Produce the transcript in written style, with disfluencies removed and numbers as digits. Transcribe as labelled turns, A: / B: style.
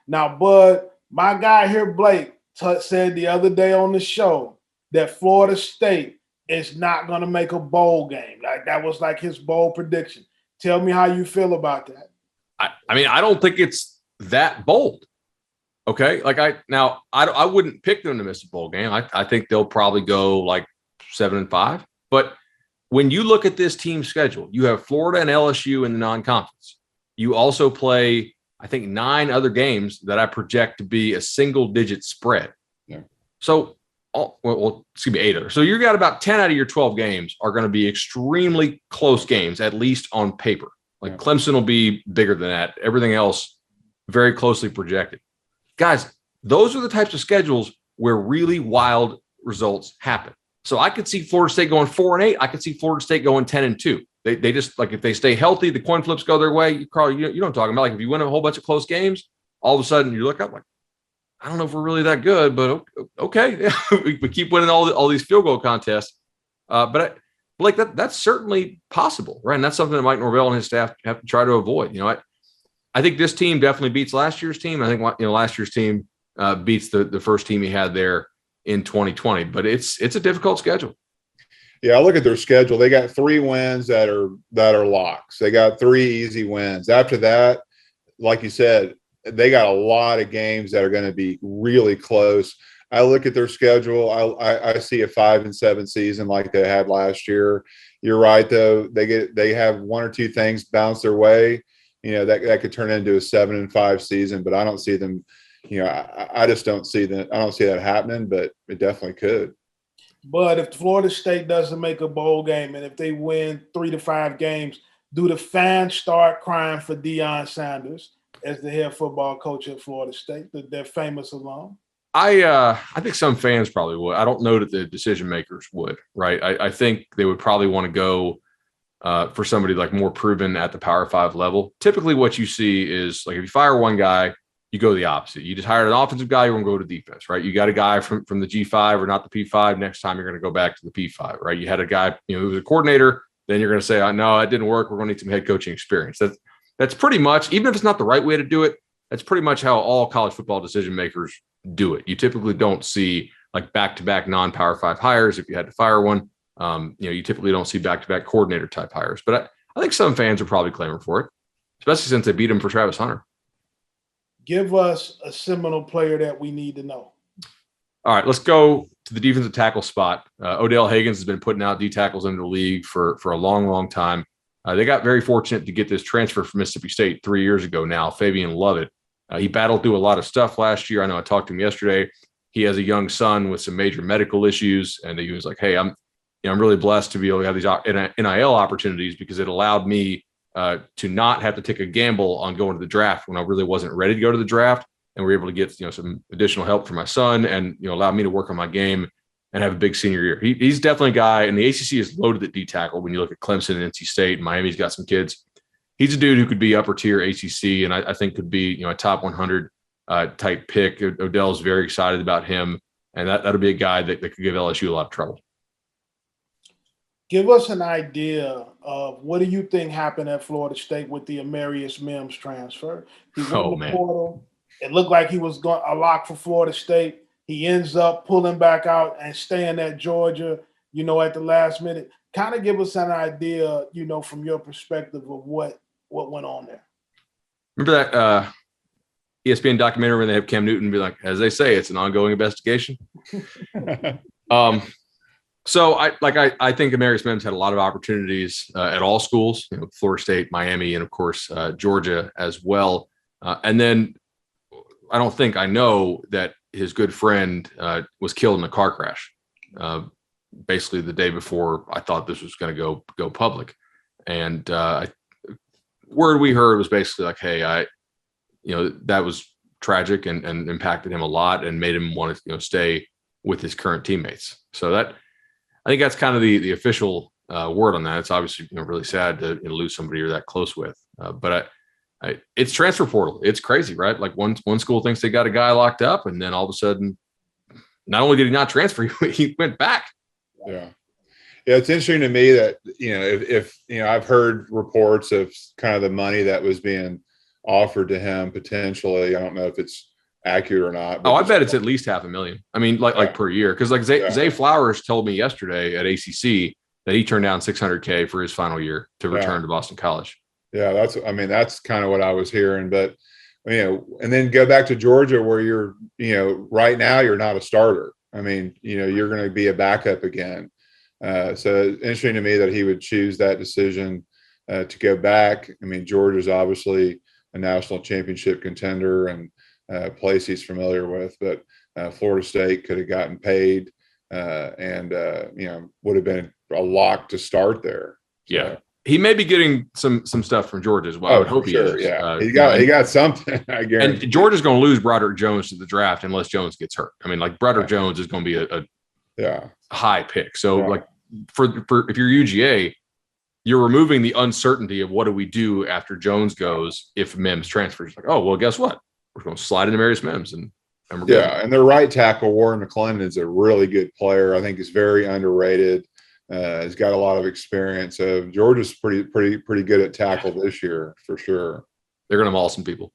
A: Now, Bud, my guy here, Blake, said the other day on the show that Florida State is not going to make a bowl game. Like that was like his bowl prediction. Tell me how you feel about that.
B: I mean, I don't think it's that bold. Okay. Like I wouldn't pick them to miss a bowl game. I think they'll probably go like 7-5. But when you look at this team schedule, you have Florida and LSU in the non-conference. You also play, I think, 9 other games that I project to be a single-digit spread.
C: Yeah.
B: So, excuse me, 8 others. So you got about 10 out of your 12 games are going to be extremely close games, at least on paper. Like Clemson will be bigger than that. Everything else very closely projected. Guys, those are the types of schedules where really wild results happen. So I could see Florida State going 4-8. I could see Florida State going 10-2. They just, like, if they stay healthy, the coin flips go their way. You know what I'm talking about. Like if you win a whole bunch of close games, all of a sudden you look up like, I don't know if we're really that good, but okay. we keep winning all these field goal contests. Blake, that's certainly possible, right? And that's something that Mike Norvell and his staff have to try to avoid. You know, I think this team definitely beats last year's team. I think last year's team beats the first team he had there in 2020, but it's a difficult schedule.
C: Yeah, I look at their schedule. They got 3 wins that are locks. They got 3 easy wins. After that, like you said, they got a lot of games that are going to be really close. I look at their schedule. I see a 5-7 season like they had last year. You're right, though. They have 1 or 2 things bounce their way. You know, that could turn into a 7-5 season, but I don't see them. You know, I just don't see that. I don't see that happening, but it definitely could.
A: But if Florida State doesn't make a bowl game and if they win 3 to 5 games, do the fans start crying for Deion Sanders as the head football coach at Florida State, their famous alum?
B: I think some fans probably would. I don't know that the decision makers would, right? I think they would probably want to go for somebody like more proven at the Power 5 level. Typically what you see is, like, if you fire one guy, you go the opposite. You just hired an offensive guy, you're going to go to defense, right? You got a guy from the G5 or not the P5. Next time you're going to go back to the P5, right? You had a guy, who was a coordinator. Then you're going to say, oh, no, it didn't work. We're going to need some head coaching experience. That's pretty much, even if it's not the right way to do it, that's pretty much how all college football decision makers do it. You typically don't see like back-to-back non-Power 5 hires if you had to fire one. You typically don't see back-to-back coordinator type hires. But I think some fans are probably clamoring for it, especially since they beat him for Travis Hunter.
A: Give us a Seminole player that we need to know.
B: All right, let's go to the defensive tackle spot. Odell Higgins has been putting out D tackles into the league for a long, long time. They got very fortunate to get this transfer from Mississippi State 3 years ago now, Fabian Lovett. He battled through a lot of stuff last year. I know I talked to him yesterday. He has a young son with some major medical issues, and he was like, hey, I'm really blessed to be able to have these NIL opportunities because it allowed me to not have to take a gamble on going to the draft when I really wasn't ready to go to the draft. And we were able to get, some additional help for my son and, allow me to work on my game and have a big senior year. He's definitely a guy, and the ACC is loaded at D tackle. When you look at Clemson and NC State, Miami's got some kids. He's a dude who could be upper tier ACC, and I think could be, a top 100 type pick. Odell's very excited about him, and that'll be a guy that could give LSU a lot of trouble.
A: Give us an idea of what do you think happened at Florida State with the Amarius Mims transfer? He went in the portal. It looked like he was a lock for Florida State. He ends up pulling back out and staying at Georgia, at the last minute. Kind of give us an idea, from your perspective of what went on there. Remember
B: that ESPN documentary when they have Cam Newton be like, as they say, it's an ongoing investigation? So I think Amarius Mims had a lot of opportunities at all schools, Florida State, Miami, and of course Georgia as well. And then I know that his good friend was killed in a car crash, basically the day before I thought this was going to go public. And word we heard was basically like, hey, that was tragic and impacted him a lot and made him want to stay with his current teammates. So I think that's kind of the official word on that. It's obviously really sad to lose somebody you're that close with. But it's transfer portal. It's crazy, right? Like one school thinks they got a guy locked up, and then all of a sudden, not only did he not transfer, he went back.
C: Yeah. Yeah, it's interesting to me that if I've heard reports of kind of the money that was being offered to him potentially. I don't know if it's accurate or not.
B: I bet it's at least $500,000. I mean, like per year. Because like Zay Flowers told me yesterday at ACC that he turned down $600K for his final year to return to Boston College.
C: Yeah, that's kind of what I was hearing. But and then go back to Georgia where you're, right now you're not a starter. I mean, you're going to be a backup again. So it's interesting to me that he would choose that decision to go back. I mean, Georgia's obviously a national championship contender and a place he's familiar with, but Florida State could have gotten paid and would have been a lock to start there. So.
B: Yeah. He may be getting some stuff from Georgia as well. I would hope he is.
C: Yeah, he got something. I guarantee.
B: And Georgia's going to lose Broderick Jones to the draft unless Jones gets hurt. I mean, like Broderick Jones is going to be a high pick. So like for if you're UGA, you're removing the uncertainty of what do we do after Jones goes if Mims transfers. Like, oh well, guess what? We're going to slide into Marius Mims and we're good.
C: And their right tackle Warren McClendon is a really good player. I think he's very underrated. He's got a lot of experience. Georgia's pretty good at tackle this year for sure.
B: They're going to maul some people.